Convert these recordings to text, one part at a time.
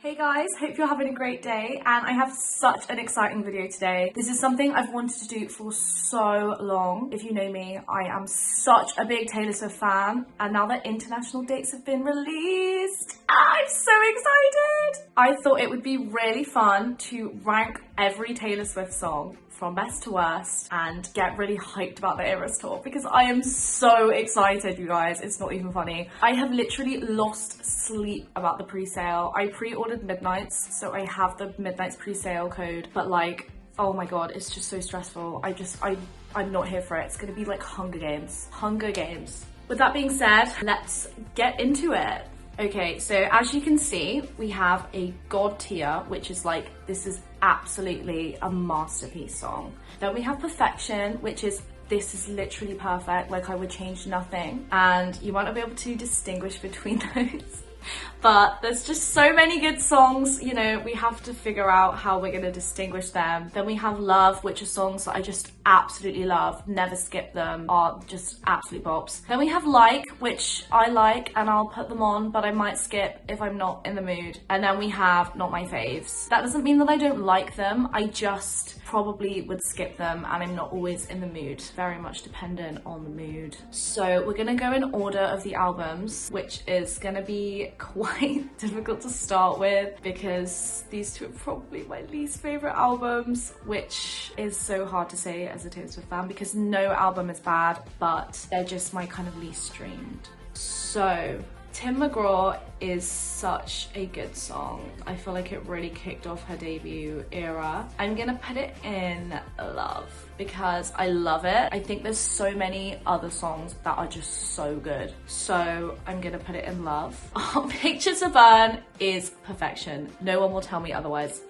Hey guys, hope you're having a great day, and I have such an exciting video today. This is something I've wanted to do for so long. If you know me, I am such a big Taylor Swift fan, and now that international dates have been released, I'm so excited! I thought it would be really fun to rank every Taylor Swift song from best to worst and get really hyped about the Eras tour because I am so excited, you guys. It's not even funny. I have literally lost sleep about the pre-sale. I pre-ordered Midnights, so I have the Midnights pre-sale code, but like, oh my god, it's just so stressful. I'm not here for it. It's gonna be like Hunger Games. Hunger Games. With that being said, let's get into it. Okay, so as you can see, we have a God tier, which is like, this is absolutely a masterpiece song. Then we have Perfection, which is, this is literally perfect, like I would change nothing. And you might not be able to distinguish between those. But there's just so many good songs, you know, we have to figure out how we're going to distinguish them. Then we have Love, which are songs that I just absolutely love, never skip them, are just absolute bops. Then we have Like, which I like and I'll put them on, but I might skip if I'm not in the mood. And then we have Not My Faves. That doesn't mean that I don't like them, I just probably would skip them and I'm not always in the mood. Very much dependent on the mood. So we're gonna go in order of the albums, which is gonna be quite difficult to start with because these two are probably my least favorite albums, which is so hard to say as a Taylor Swift fan because no album is bad, but they're just my kind of least streamed. So Tim McGraw is such a good song. I feel like it really kicked off her debut era. I'm gonna put it in Love because I love it. I think there's so many other songs that are just so good. So I'm gonna put it in Love. Picture to Burn is Perfection. No one will tell me otherwise.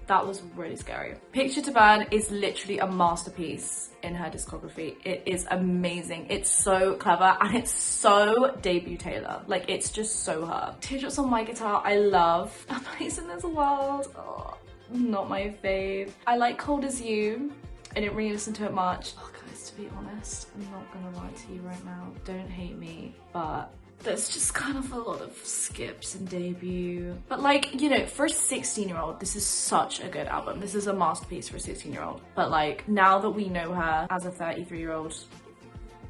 That was really scary. Picture to Burn is literally a masterpiece in her discography. It is amazing. It's so clever and it's so debut Taylor. Like, it's just so her. Teardrops on My Guitar, I love. A Place in This World, oh, not my fave. I like Cold As You. I didn't really listen to it much. Oh guys, to be honest, I'm not gonna lie to you right now. Don't hate me, but there's just kind of a lot of skips in debut. But like, you know, for a 16-year-old, this is such a good album. This is a masterpiece for a 16-year-old. But like, now that we know her as a 33-year-old,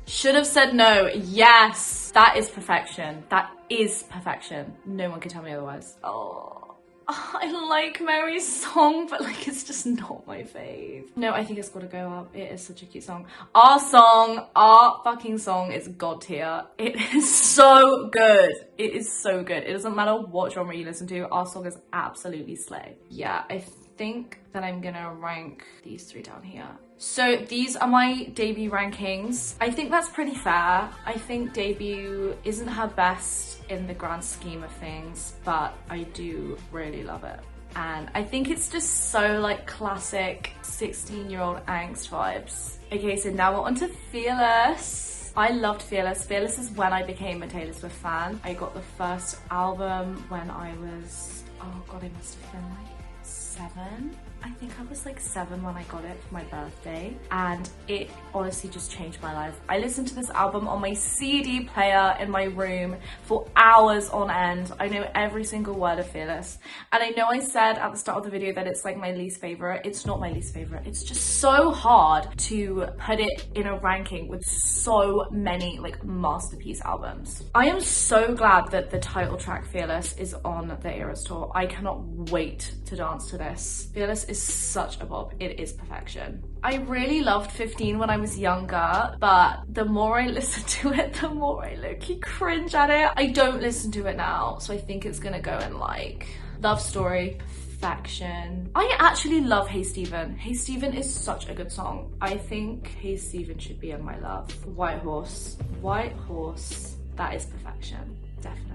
should have said no. Yes, that is Perfection. That is Perfection. No one can tell me otherwise. Oh. I like Mary's song, but like, it's just not my fave. No, I think it's gotta go up. It is such a cute song. Our fucking song is God tier. It is so good. It is so good. It doesn't matter what genre you listen to, our song is absolutely slay. Yeah, I think that I'm gonna rank these three down here. So these are my debut rankings. I think that's pretty fair. I think debut isn't her best in the grand scheme of things, but I do really love it. And I think it's just so like classic 16-year-old angst vibes. Okay, so now we're on to Fearless. I loved Fearless. Fearless is when I became a Taylor Swift fan. I got the first album when I was, oh god, I must have been like 7. I think I was like 7 when I got it for my birthday, and it honestly just changed my life. I listened to this album on my CD player in my room for hours on end. I know every single word of Fearless, and I know I said at the start of the video that it's like my least favorite. It's not my least favorite. It's just so hard to put it in a ranking with so many like masterpiece albums. I am so glad that the title track Fearless is on the Eras tour. I cannot wait to dance to this. Fearless is such a bop. It is Perfection. I really loved 15 when I was younger, but the more I listen to it, the more I low-key cringe at it. I don't listen to it now, so I think it's gonna go in like Love Story, Perfection. I actually love Hey Stephen. Hey Stephen is such a good song. I think Hey Stephen should be on my love. White Horse. White Horse, that is Perfection. Definitely.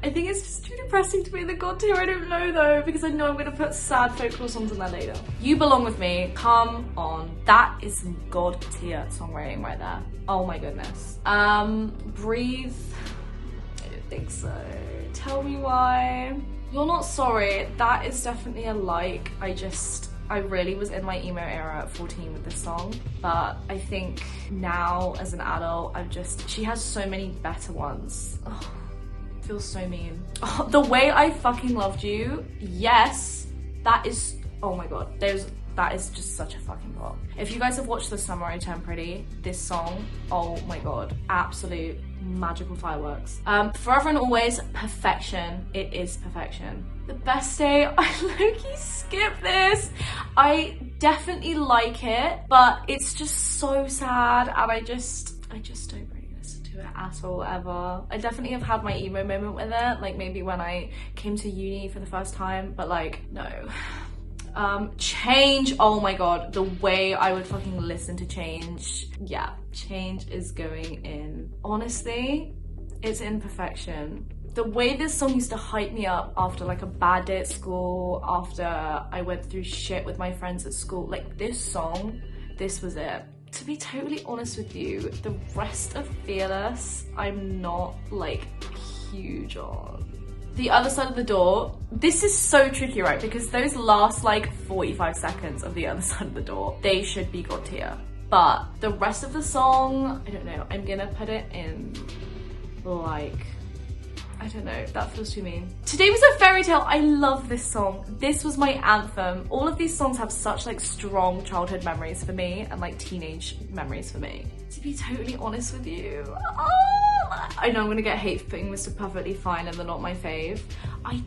I think it's just too depressing to be in the God tier. I don't know though, because I know I'm gonna put sad folklore songs in there later. You Belong With Me, come on. That is some God tier songwriting right there. Oh my goodness. Breathe, I don't think so. Tell Me Why. You're Not Sorry, that is definitely a like. I really was in my emo era at 14 with this song, but I think now as an adult, she has so many better ones. Oh. feels so mean. Oh, The Way I Fucking Loved You, yes, that is, oh my god, that is just such a fucking bop. If you guys have watched The Summer I Turned Pretty, this song, oh my god, absolute magical fireworks. Forever and Always, perfection. It is perfection. The Best Day, I low-key skip this. I definitely like it, but it's just so sad, and I just don't really listen to it at all ever. I definitely have had my emo moment with it, like maybe when I came to uni for the first time, but like, no. Change, oh my god, the way I would fucking listen to Change. Yeah, Change is going in. Honestly, it's imperfection. The way this song used to hype me up after like a bad day at school, after I went through shit with my friends at school, like this song, this was it. To be totally honest with you, the rest of Fearless, I'm not like huge on. The Other Side of the Door, this is so tricky, right? Because those last like 45 seconds of The Other Side of the Door, they should be God tier. But the rest of the song, I don't know, I'm gonna put it in like, I don't know, that feels too mean. Today Was a Fairy Tale, I love this song. This was my anthem. All of these songs have such like strong childhood memories for me and like teenage memories for me. To be totally honest with you, I know I'm gonna get hate for putting Mr. Perfectly Fine and they're not my fave. I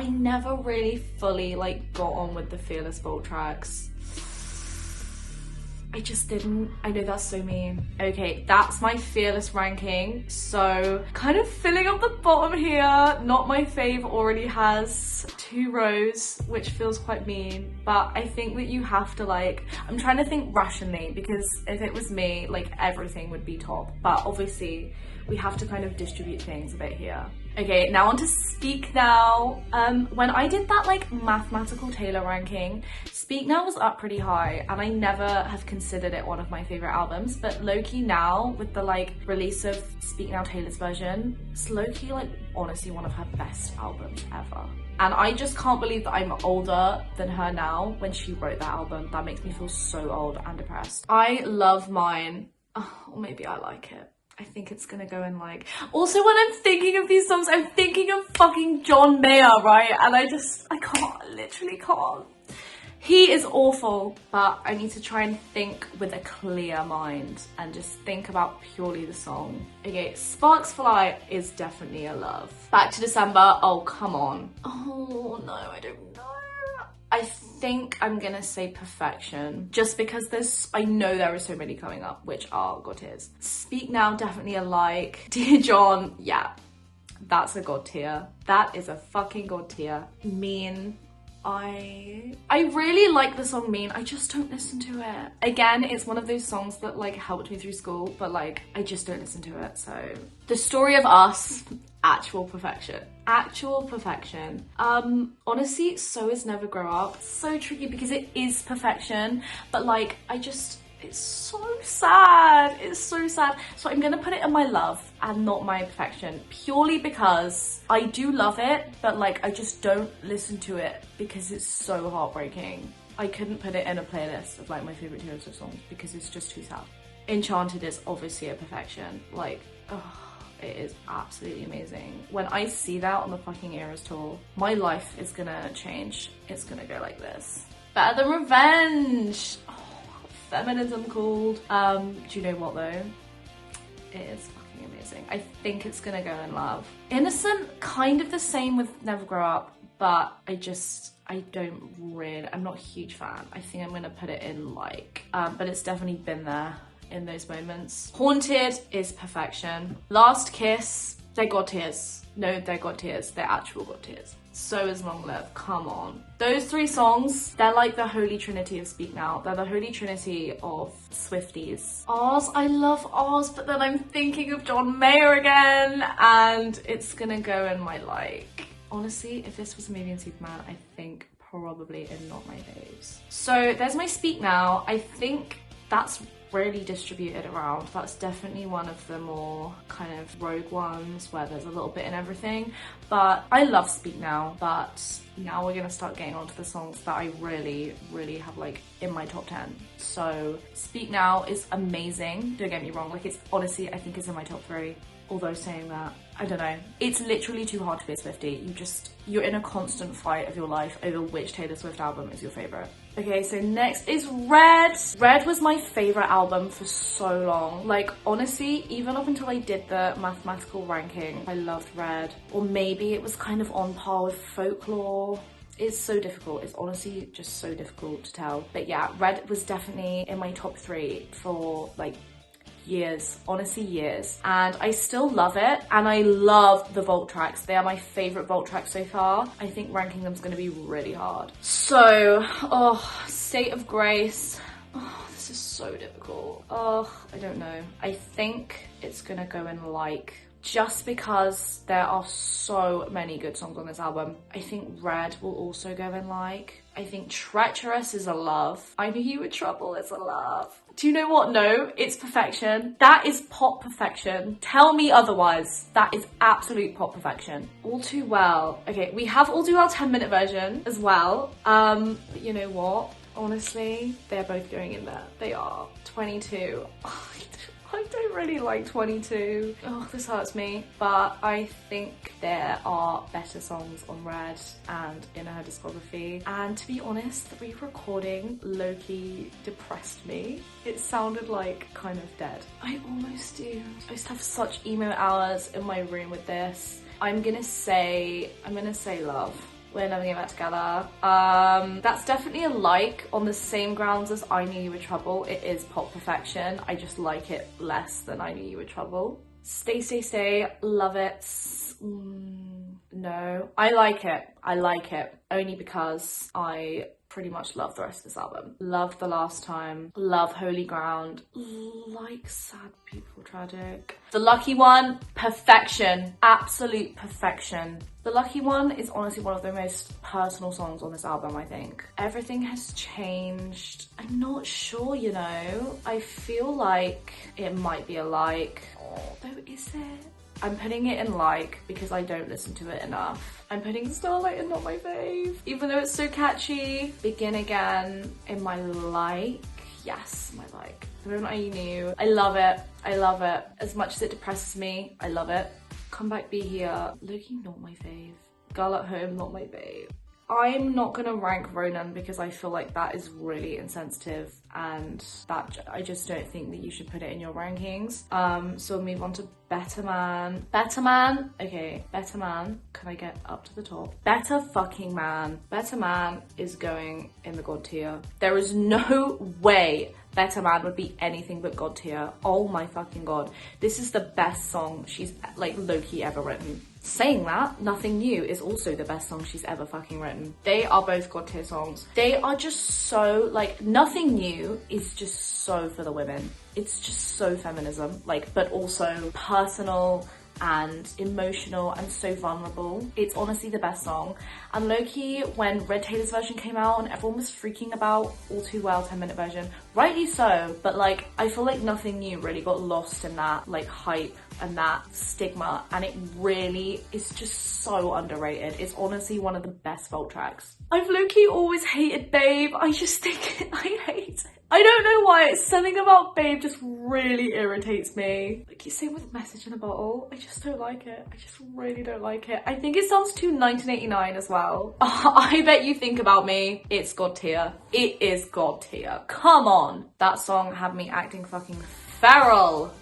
never really fully like got on with the Fearless Bold tracks. I just didn't. I know that's so mean. Okay, that's my Fearless ranking. So kind of filling up the bottom here. Not my fave already has 2 rows, which feels quite mean. But I think that you have to like, I'm trying to think rationally, because if it was me, like everything would be top. But obviously we have to kind of distribute things a bit here. Okay, now on to Speak Now. When I did that like mathematical Taylor ranking, Speak Now was up pretty high, and I never have considered it one of my favorite albums, but low-key now, with the like release of Speak Now Taylor's version, it's low-key like honestly one of her best albums ever. And I just can't believe that I'm older than her now when she wrote that album. That makes me feel so old and depressed. I love Mine. Oh, or maybe I like it. I think it's gonna go in like... Also, when I'm thinking of these songs, I'm thinking of fucking John Mayer, right? And I can't, literally can't. He is awful, but I need to try and think with a clear mind and just think about purely the song. Okay, Sparks Fly is definitely a love. Back to December, oh, come on. Oh, no, I don't know. I think I'm gonna say Perfection, just because I know there are so many coming up, which are God tiers. Speak Now, definitely a like. Dear John, yeah, that's a God tier. That is a fucking God tier. Mean, I really like the song Mean, I just don't listen to it. Again, it's one of those songs that like helped me through school, but like I just don't listen to it, so. The Story of Us, actual perfection. Actual perfection. Honestly, So Is Never Grow Up. It's so tricky because it is perfection, but like it's so sad. It's so sad. So I'm gonna put it in my love and not my perfection, purely because I do love it, but like I just don't listen to it because it's so heartbreaking. I couldn't put it in a playlist of like my favorite Taylor Swift songs because it's just too sad. Enchanted is obviously a perfection. Like, oh, it is absolutely amazing. When I see that on the fucking Eras tour, my life is gonna change. It's gonna go like this. Better Than Revenge. Oh, feminism called. Do you know what though? It is fucking amazing. I think it's gonna go in love. Innocent, kind of the same with Never Grow Up, but I'm not a huge fan. I think I'm gonna put it in like, but it's definitely been there in those moments. Haunted is perfection. Last Kiss, they're God tiers. No, they're God tiers. They're actual God tiers. So Is Long Live, come on. Those 3 songs, they're like the holy trinity of Speak Now. They're the holy trinity of Swifties. Ours, I love Ours, but then I'm thinking of John Mayer again, and it's gonna go in my like. Honestly, if this was a movie and Superman, I think probably in not my faves. So there's my Speak Now. I think that's really distributed around. That's definitely one of the more kind of rogue ones where there's a little bit in everything. But I love Speak Now, but now we're gonna start getting onto the songs that I really, really have like in my top 10. So Speak Now is amazing, don't get me wrong, like it's honestly, I think it's in my top 3. Although saying that, I don't know, it's literally too hard to be a Swiftie. You're in a constant fight of your life over which Taylor Swift album is your favorite. Okay, so next is Red. Red was my favorite album for so long. Like, honestly, even up until I did the mathematical ranking, I loved Red. Or maybe it was kind of on par with Folklore. It's so difficult. It's honestly just so difficult to tell. But yeah, Red was definitely in my top 3 for like years, honestly years, and I still love it, and I love the vault tracks. They are my favorite vault tracks so far. I think ranking them is going to be really hard. So, State of Grace. Oh, this is so difficult. Oh, I don't know. I think it's gonna go in like, just because there are so many good songs on this album. I think Red will also go in like. I think Treacherous is a love. I Knew You Were Trouble is a love. Do you know what? No, it's perfection. That is pop perfection. Tell me otherwise. That is absolute pop perfection. All Too Well. Okay, we have All Too Well 10-minute version as well. But you know what? Honestly, they're both going in there. They are. 22. I don't really like 22. Oh, this hurts me. But I think there are better songs on Red and in her discography. And to be honest, the re-recording low-key depressed me. It sounded like kind of dead. I almost do. I used to have such emo hours in my room with this. I'm gonna say Love. We're never getting back together. That's definitely a like on the same grounds as I Knew You Were Trouble. It is pop perfection. I just like it less than I Knew You Were Trouble. Stay, Stay, Stay, love it. No, I like it. I like it only because I pretty much love the rest of this album. Love The Last Time, love Holy Ground, like Sad People Tragic. The Lucky One, perfection, absolute perfection. The Lucky One is honestly one of the most personal songs on this album, I think. Everything Has Changed. I'm not sure, you know. I feel like it might be a like. Oh, though, is it? I'm putting it in like because I don't listen to it enough. I'm putting Starlight in Not My Fave. Even though it's so catchy. Begin Again in my like. Yes, my like. The Moment I Knew. I love it. I love it. As much as it depresses me, I love it. Come Back, Be Here. Loki, not my fave. Girl at Home, not my fave. I'm not gonna rank Ronan because I feel like that is really insensitive and that I just don't think that you should put it in your rankings. So we'll move on to Better Man. Better Man, okay, Better Man, can I get up to the top? Better fucking Man. Better Man is going in the God tier. There is no way Better Man would be anything but God tier. Oh my fucking God. This is the best song she's like low-key ever written. Saying that, Nothing New is also the best song she's ever fucking written. They are both God tier songs. They are just so, like, Nothing New is just so for the women. It's just so feminism, like, but also personal and emotional and so vulnerable. It's honestly the best song. And low-key, when Red Taylor's version came out and everyone was freaking about All Too Well 10-minute version, rightly so, but like, I feel like Nothing New really got lost in that like hype and that stigma, and it really is just so underrated. It's honestly one of the best vault tracks. I've low-key always hated Babe. I just think I hate it. I don't know why, something about Babe just really irritates me. Like, you same with Message in a Bottle. I just don't like it. I just really don't like it. I think it sounds too 1989 as well. I Bet You Think About Me. It's God tier. It is God tier. Come on. That song had me acting fucking feral.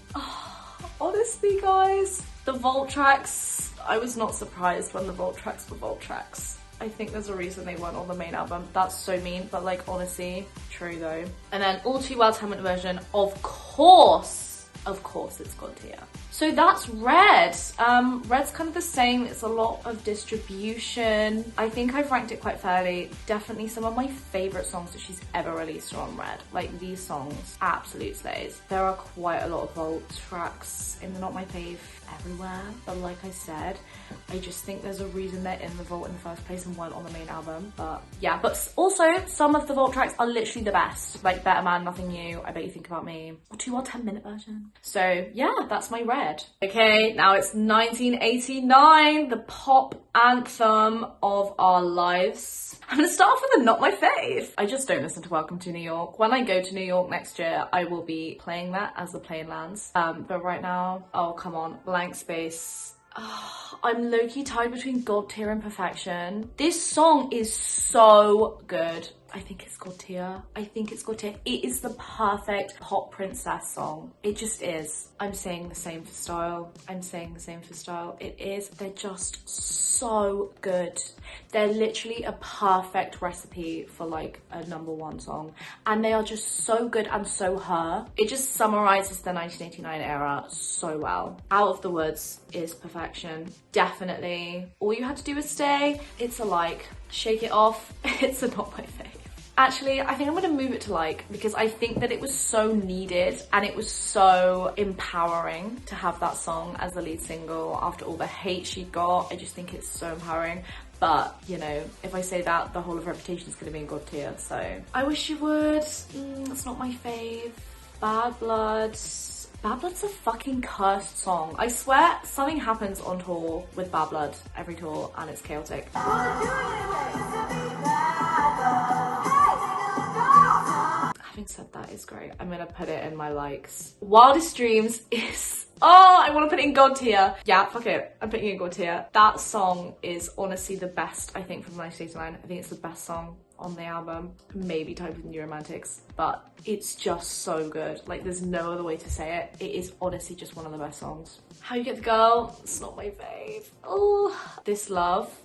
Honestly, guys, the vault tracks, I was not surprised when the vault tracks were vault tracks. I think there's a reason they weren't on the main album. That's so mean, but like, honestly, true though. And then All Too Well 10-minute version, of course, Of course it's God tier. So that's Red. Red's kind of the same. It's a lot of distribution. I think I've ranked it quite fairly. Definitely some of my favorite songs that she's ever released are on Red. Like, these songs, absolute slays. There are quite a lot of Vault tracks in the Not My Fave everywhere, but like I said, I just think there's a reason they're in the Vault in the first place and weren't on the main album. But yeah, but also some of the Vault tracks are literally the best. Like Better Man, Nothing New, I Bet You Think About Me, or 2 or 10-minute version. So yeah, that's my Red. Okay, now it's 1989, the pop anthem of our lives. I'm gonna start off with a Not My Fave. I just don't listen to Welcome to New York. When I go to New York next year, I will be playing that as the plane lands. But right now, oh come on, Blank Space. Oh, I'm low-key tied between God tier and Perfection. This song is so good. I think it's God tier. I think it's God tier. It is the perfect pop princess song. It just is. I'm saying the same for Style. I'm saying the same for Style. It is. They're just so good. They're literally a perfect recipe for like a #1 song. And they are just so good and so her. It just summarizes the 1989 era so well. Out of the Woods is Perfection. Definitely. All You Had to Do Was Stay. It's a like. Shake It Off. It's a Not My Fave. Actually, I think I'm gonna move it to like, because I think that it was so needed and it was so empowering to have that song as the lead single after all the hate she got. I just think it's so empowering. But, you know, if I say that, the whole of Reputation is gonna be in God tier, so. I Wish You Would, that's not my fave. Bad Blood. Bad Blood's a fucking cursed song. I swear something happens on tour with Bad Blood every tour and it's chaotic. Having said that, it's great. I'm gonna put it in my likes. Wildest Dreams is... Oh, I want to put it in God tier. Yeah, fuck it. I'm putting it in God tier. That song is honestly the best, I think, from 1989. I think it's the best song on the album. Maybe tied with New Romantics, but it's just so good. Like, there's no other way to say it. It is honestly just one of the best songs. How You Get the Girl, it's not my fave. Oh, This Love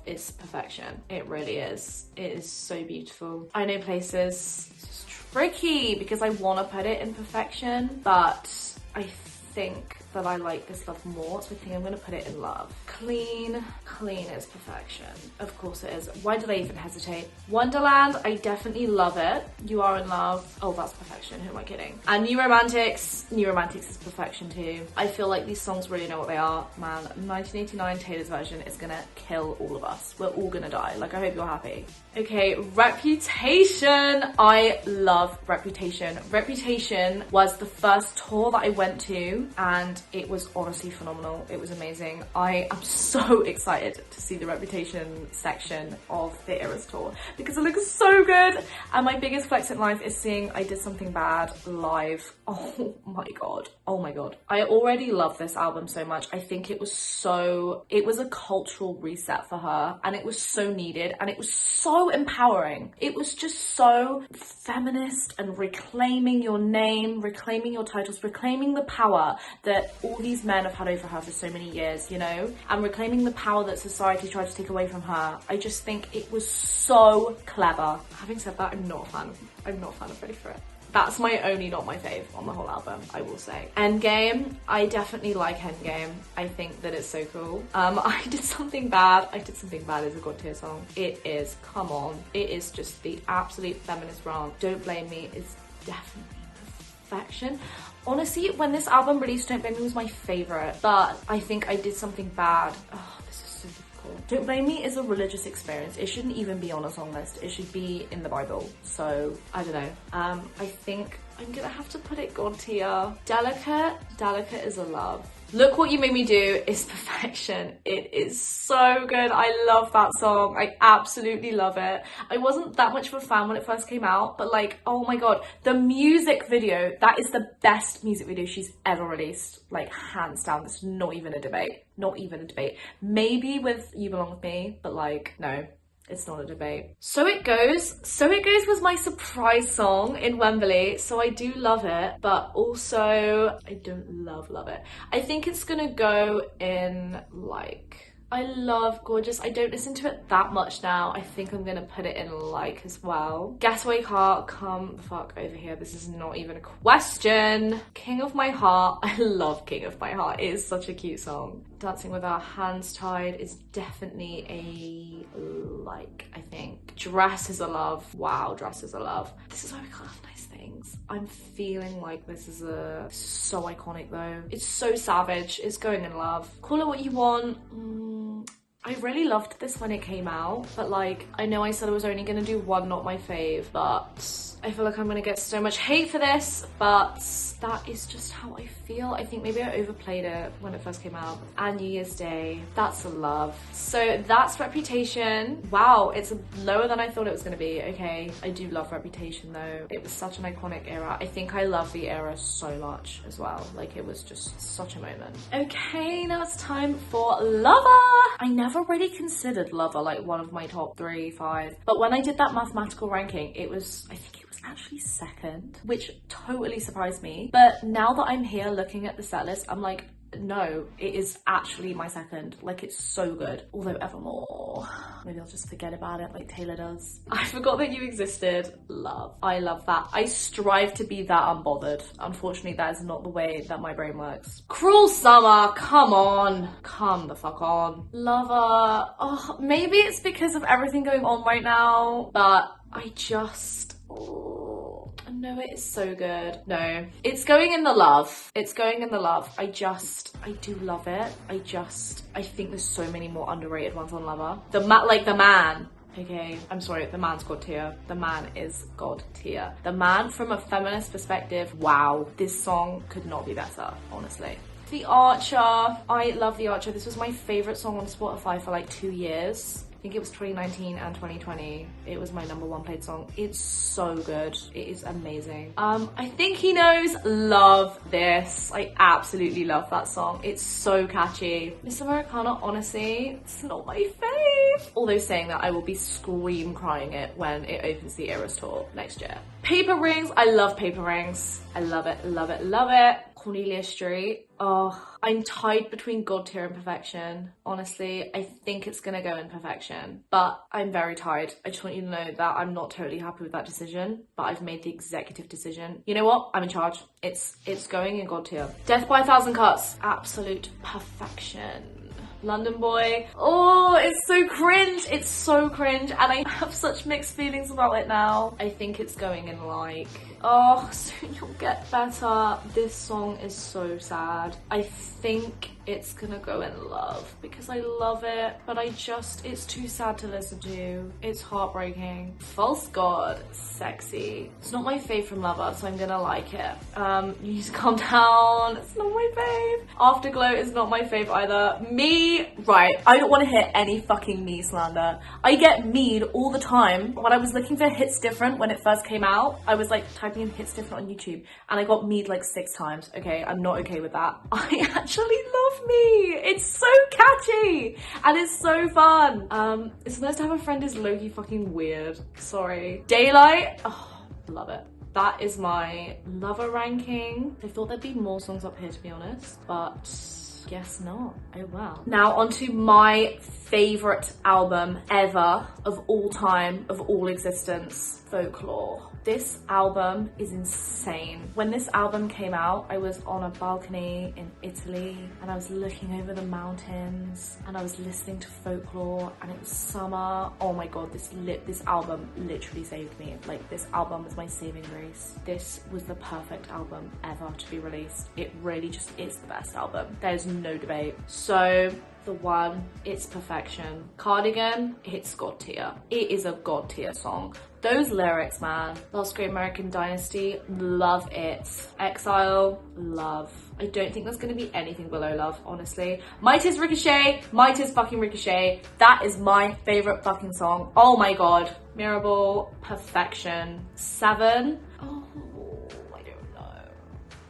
is perfection. It really is. It is so beautiful. I Know Places. It's tricky because I want to put it in Perfection, but I think that I like This Love more, so I think I'm gonna put it in Love. Clean is Perfection. Of course it is. Why did I even hesitate? Wonderland, I definitely love it. You Are in Love, oh, that's Perfection, who am I kidding? And New Romantics is Perfection too. I feel like these songs really know what they are, man. 1989 Taylor's version is gonna kill all of us. We're all gonna die. Like, I hope you're happy. Okay, Reputation. I love Reputation. Reputation was the first tour that I went to and it was honestly phenomenal. It was amazing. I am so excited to see the Reputation section of the Eras tour because it looks so good. And my biggest flex in life is seeing I Did Something Bad live. Oh my god. Oh my god. I already love this album so much. I think it was a cultural reset for her and it was so needed and it was so empowering. It was just so feminist and reclaiming your name, reclaiming your titles, reclaiming the power that all these men have had over her for so many years, you know, and reclaiming the power that society tried to take away from her. I just think it was so clever. Having said that, I'm not a fan of Ready For It. That's my only Not My Fave on the whole album, I will say. Endgame, I definitely like Endgame. I think that it's so cool. I Did Something Bad is a God tier song. It is, come on. It is just the absolute feminist rant. Don't Blame Me is definitely Perfection. Honestly, when this album released, Don't Blame Me was my favorite, but I think I Did Something Bad. Oh, this is so difficult. Don't Blame Me is a religious experience. It shouldn't even be on a song list. It should be in the Bible. So, I don't know. I think I'm gonna have to put it God tier. Delicate is a love. Look What You Made Me Do is Perfection. It is so good. I love that song. I absolutely love it. I wasn't that much of a fan when it first came out, but like, oh my god, the music video, that is the best music video she's ever released. Like, hands down, there's not even a debate. Not even a debate. Maybe with You Belong With Me, but like, no. It's not a debate. So It Goes was my surprise song in Wembley, so I do love it, but also I don't love it. I think it's gonna go in like I love Gorgeous. I don't listen to it that much now. I think I'm gonna put it in like as well. Getaway Car, come the fuck over here. This is not even a question. King of My Heart. I love King of My Heart. It is such a cute song. Dancing with Our Hands Tied is definitely a like, I think. Dress is a love. Wow, Dress is a love. This is why we can't have nice things. I'm feeling like this is so iconic though. It's so savage. It's Going in Love. Call It What You Want. I really loved this when it came out, but like, I know I said I was only gonna do one not my fave, but I feel like I'm gonna get so much hate for this, but that is just how I feel. I think maybe I overplayed it when it first came out. And New Year's Day, that's a love. So that's Reputation. Wow, it's lower than I thought it was gonna be. Okay, I do love Reputation though. It was such an iconic era. I think I love the era so much as well. Like, it was just such a moment. Okay, now it's time for Lover. I never really considered Lover like one of my top 3, 5, but when I did that mathematical ranking, I think it was actually second, which totally surprised me. But now that I'm here looking at the set list, I'm like, no, it is actually my second. Like, it's so good. Although Evermore, maybe I'll just forget about it like Taylor does. I forgot that you existed. Love. I love that. I strive to be that unbothered. Unfortunately, that is not the way that my brain works. Cruel Summer, come on. Come the fuck on. Lover. Oh, maybe it's because of everything going on right now, but I just... oh, no, it is so good. No, it's going in the love. It's going in the love. I do love it. I think there's so many more underrated ones on Lover. The Man. Okay, I'm sorry, The Man's God tier. The Man is God tier. The Man, from a feminist perspective, wow, this song could not be better, honestly. The Archer. I love The Archer. This was my favorite song on Spotify for like 2 years. I think it was 2019 and 2020. It was my #1 played song. It's so good. It is amazing. I Think He Knows. Love this. I absolutely love that song. It's so catchy. Miss Americana, honestly, it's not my fave. Although saying that, I will be scream crying it when it opens the Eras tour next year. Paper Rings. I love Paper Rings. I love it, love it, love it. Cornelia Street. Oh, I'm tied between God tier and Perfection. Honestly, I think it's gonna go in Perfection, but I'm very tired. I just want you to know that I'm not totally happy with that decision, but I've made the executive decision. You know what? I'm in charge. It's going in God tier. Death by a Thousand Cuts. Absolute perfection. London Boy. Oh, it's so cringe. It's so cringe, and I have such mixed feelings about it now. I think it's going in like, oh, Soon You'll Get Better. This song is so sad. I think it's gonna go in Love because I love it, but it's too sad to listen to. It's heartbreaking. False God, Sexy. It's not my fave from Lover, so I'm gonna like it. You Need to Calm Down. It's not my fave. Afterglow is not my fave either. Me, right, I don't want to hear any fucking Me slander. I get me'd all the time. When I was looking for Hits Different when it first came out, I was like typing in Hits Different on YouTube, and I got me'd like 6 times. Okay, I'm not okay with that. I actually love Me. It's so catchy and it's so fun. It's nice to have a friend who's low-key fucking weird. Sorry. Daylight. Oh, love it. That is my Lover ranking. I thought there'd be more songs up here, to be honest, but guess not. Oh well. Now onto my favorite album ever, of all time, of all existence, Folklore. This album is insane. When this album came out, I was on a balcony in Italy and I was looking over the mountains and I was listening to Folklore, and it was summer. Oh my god, this album literally saved me. Like, this album was my saving grace. This was the perfect album ever to be released. It really just is the best album. There's no debate. So the one, it's perfection. Cardigan, it's God tier. It is a God tier song. Those lyrics, man. Last Great American Dynasty, love it. Exile, love. I don't think there's gonna be anything below Love, honestly. Might is Ricochet, Might is fucking Ricochet. That is my favorite fucking song. Oh my god. Mirrorball, perfection. 7. Oh, I don't know.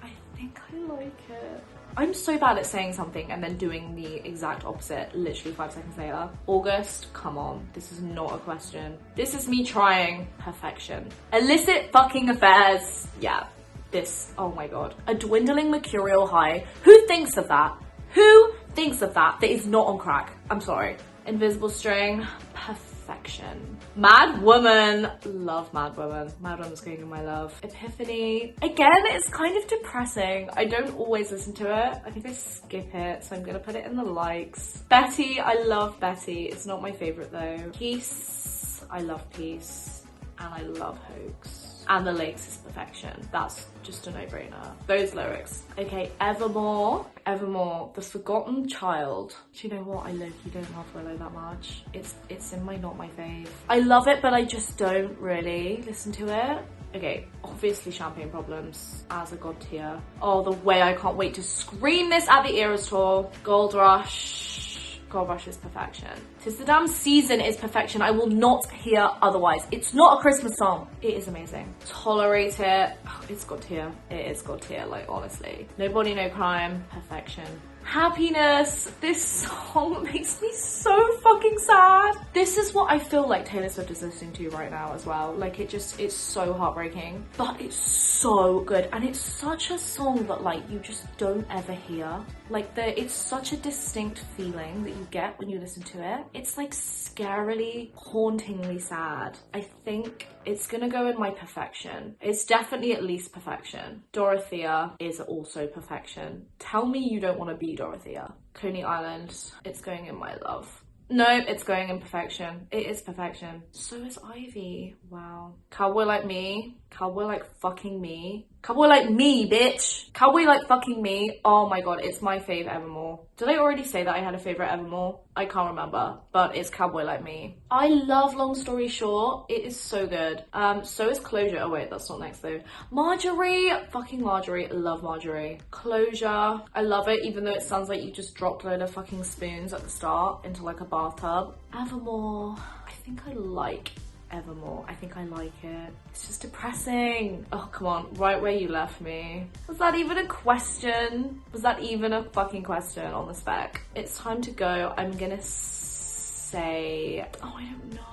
I think I like it. I'm so bad at saying something and then doing the exact opposite literally 5 seconds later. August, come on. This is not a question. This is me trying. Perfection. Illicit fucking affairs. Yeah, this, oh my god. A Dwindling Mercurial High. Who thinks of that? Who thinks of that is not on crack. I'm sorry. Invisible String, perfection. Mad Woman, love Mad Woman. Mad Woman's going in my love. Epiphany, again, it's kind of depressing. I don't always listen to it. I think I skip it, so I'm gonna put it in the likes. Betty, I love Betty. It's not my favorite though. Peace, I love Peace. And I love Hoax. And the lyrics is perfection. That's just a no-brainer. Those lyrics. Okay, Evermore. Evermore, The Forgotten Child. Do you know what? I low-key don't love Willow that much. It's in my not my fave. I love it, but I just don't really listen to it. Okay, obviously Champagne Problems as a god tier. Oh, the way I can't wait to scream this at the Eras tour. Gold Rush. Gold Rush is perfection. 'Tis the Damn Season is perfection. I will not hear otherwise. It's not a Christmas song. It is amazing. Tolerate It. Oh, it's god tier. It is god tier, like honestly. Nobody No Crime. Perfection. Happiness. This song makes me so fucking sad. This is what I feel like Taylor Swift is listening to right now as well. Like it's so heartbreaking, but it's so good. And it's such a song that like you just don't ever hear. Like it's such a distinct feeling that you get when you listen to it. It's like scarily, hauntingly sad. I think it's gonna go in my perfection. It's definitely at least perfection. Dorothea is also perfection. Tell me you don't want to be Dorothea. Coney Island, it's going in my love. No, it's going in perfection. It is perfection. So is Ivy. Wow. Cowboy Like Me. Cowboy Like Fucking Me. Cowboy Like Me, bitch. Cowboy Like Fucking Me. Oh my god, it's my fave Evermore. Did I already say that I had a favorite Evermore? I can't remember, but it's Cowboy Like Me. I love Long Story Short. It is so good. So is Closure. Oh wait, that's not next though. Marjorie. Fucking Marjorie. Love Marjorie. Closure. I love it, even though it sounds like you just dropped a load of fucking spoons at the start into like a bathtub. Evermore. I think I like Evermore. I think I like it. It's just depressing. Oh, come on. Right Where You Left Me. Was that even a question? Was that even a fucking question on the spec? It's time to go. I'm gonna say... Oh, I don't know.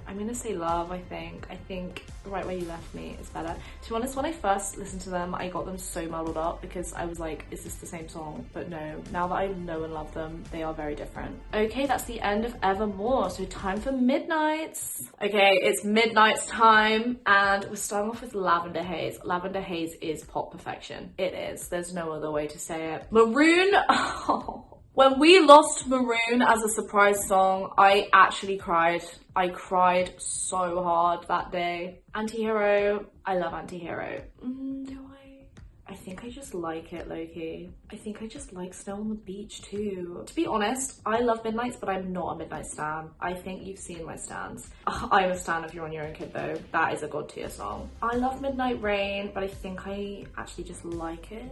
I'm gonna say Love, I think. I think Right Where You Left Me is better. To be honest, when I first listened to them, I got them so muddled up because I was like, is this the same song? But no, now that I know and love them, they are very different. Okay, that's the end of Evermore, so time for Midnights. Okay, it's Midnights time, and we're starting off with Lavender Haze. Lavender Haze is pop perfection. It is. There's no other way to say it. Maroon, oh. When we lost Maroon as a surprise song, I actually cried. I cried so hard that day. Antihero, I love Antihero. Do I think I just like it, low-key. I think I just like Snow on the Beach too. To be honest, I love Midnights, but I'm not a Midnight stan. I think you've seen my stans. I'm a stan of You're On Your Own Kid though. That is a god tier song. I love Midnight Rain, but I think I actually just like it.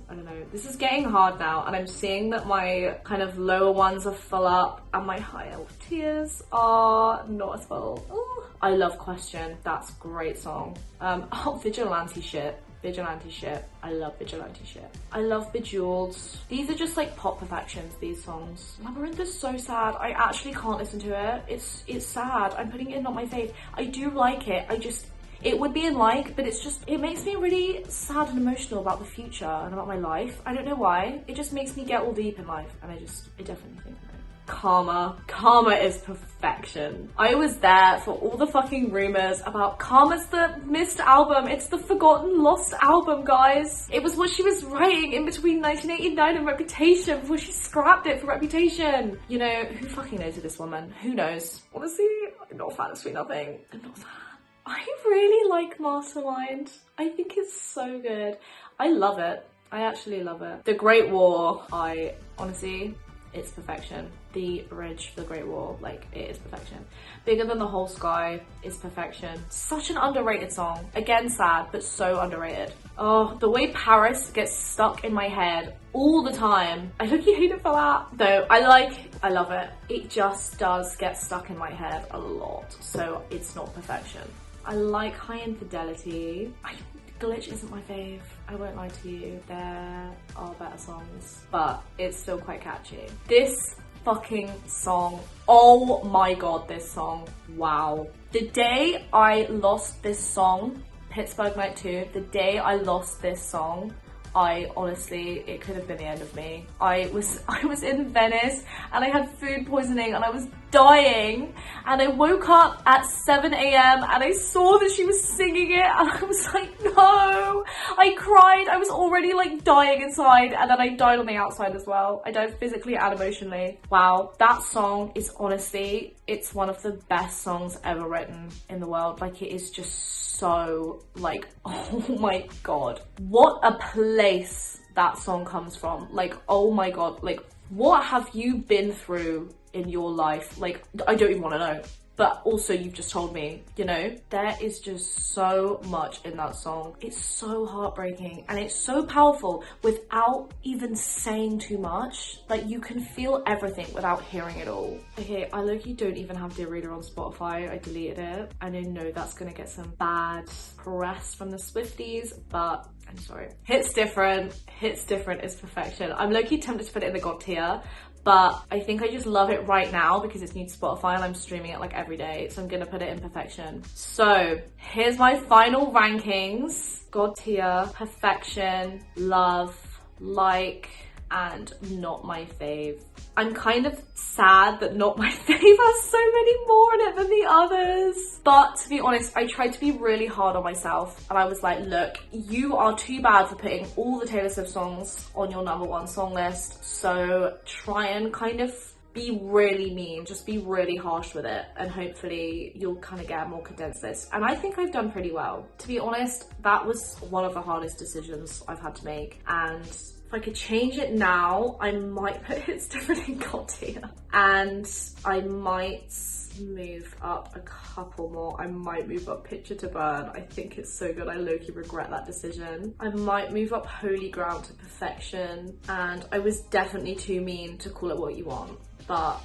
I don't know. This is getting hard now, and I'm seeing that my kind of lower ones are full up and my higher tiers are not as full. Ooh. I love Question. That's a great song. Oh, Vigilante Shit. Vigilante Shit. I love Vigilante Shit. I love Bejeweled. These are just like pop perfections, these songs. Labyrinth is so sad. I actually can't listen to it. It's sad. I'm putting it in not my fave. I do like it. It would be in like, but it makes me really sad and emotional about the future and about my life. I don't know why. It just makes me get all deep in life, and I definitely think no. Karma. Karma is perfection. I was there for all the fucking rumors about Karma's the missed album. It's the forgotten, lost album, guys. It was what she was writing in between 1989 and Reputation before she scrapped it for Reputation. You know, who fucking knows who this woman? Who knows? Honestly, I'm not a fan of Sweet Nothing. I'm not a fan. I really like Mastermind. I think it's so good. I love it. I actually love it. The Great War, honestly, it's perfection. The bridge for the Great War, like, it is perfection. Bigger Than the Whole Sky is perfection. Such an underrated song. Again, sad, but so underrated. Oh, the way Paris gets stuck in my head all the time. I look, you hate it for that. Though, I love it. It just does get stuck in my head a lot, so it's not perfection. I like High Infidelity. Glitch isn't my fave. I won't lie to you. There are better songs, but it's still quite catchy. This fucking song. Oh my god, this song. Wow. The day I lost this song, Pittsburgh Night 2, the day I lost this song, I honestly, it could have been the end of me. I was in Venice and I had food poisoning and I was dying, and I woke up at 7 a.m. and I saw that she was singing it and I was like, no. I cried. I was already like dying inside, and then I died on the outside as well. I died physically and emotionally. Wow, that song is honestly, it's one of the best songs ever written in the world. Like, it is just so like, oh my god, what a place that song comes from. Like, oh my god, like, what have you been through in your life? Like, I don't even want to know. But also, you've just told me, you know, there is just so much in that song. It's so heartbreaking and it's so powerful without even saying too much. Like, you can feel everything without hearing it all. Okay, I low-key don't even have Dear Reader on Spotify. I deleted it. And I know that's gonna get some bad press from the Swifties, but I'm sorry. Hits Different. Hits Different is perfection. I'm low-key tempted to put it in the God tier, but I think I just love it right now because it's new to Spotify and I'm streaming it like every day. So I'm gonna put it in perfection. So here's my final rankings. God tier, perfection, love, like, and not my fave. I'm kind of sad that not my fave has so many more in it than the others. But to be honest, I tried to be really hard on myself and I was like, look, you are too bad for putting all the Taylor Swift songs on your #1 song list. So try and kind of be really mean, just be really harsh with it, and hopefully you'll kind of get a more condensed list. And I think I've done pretty well. To be honest, that was one of the hardest decisions I've had to make, and if I could change it now, I might put Hits Different in God tier. And I might move up a couple more. I might move up Picture to Burn. I think it's so good. I low-key regret that decision. I might move up Holy Ground to perfection. And I was definitely too mean to Call It What You Want. But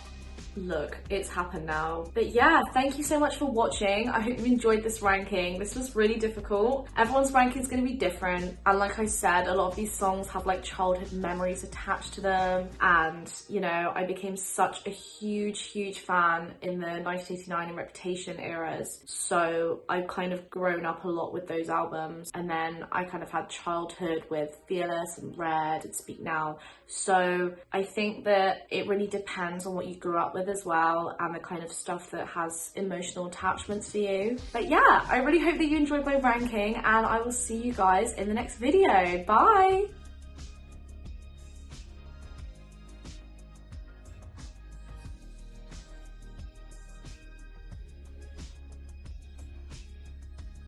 look, it's happened now. But yeah, thank you so much for watching. I hope you enjoyed this ranking. This was really difficult. Everyone's ranking is going to be different, and like I said, a lot of these songs have like childhood memories attached to them, and you know, I became such a huge fan in the 1989 and Reputation eras, so I've kind of grown up a lot with those albums, and then I kind of had childhood with Fearless and Red and Speak Now. So I think that it really depends on what you grew up with as well, and the kind of stuff that has emotional attachments for you. But yeah, I really hope that you enjoyed my ranking, and I will see you guys in the next video. Bye!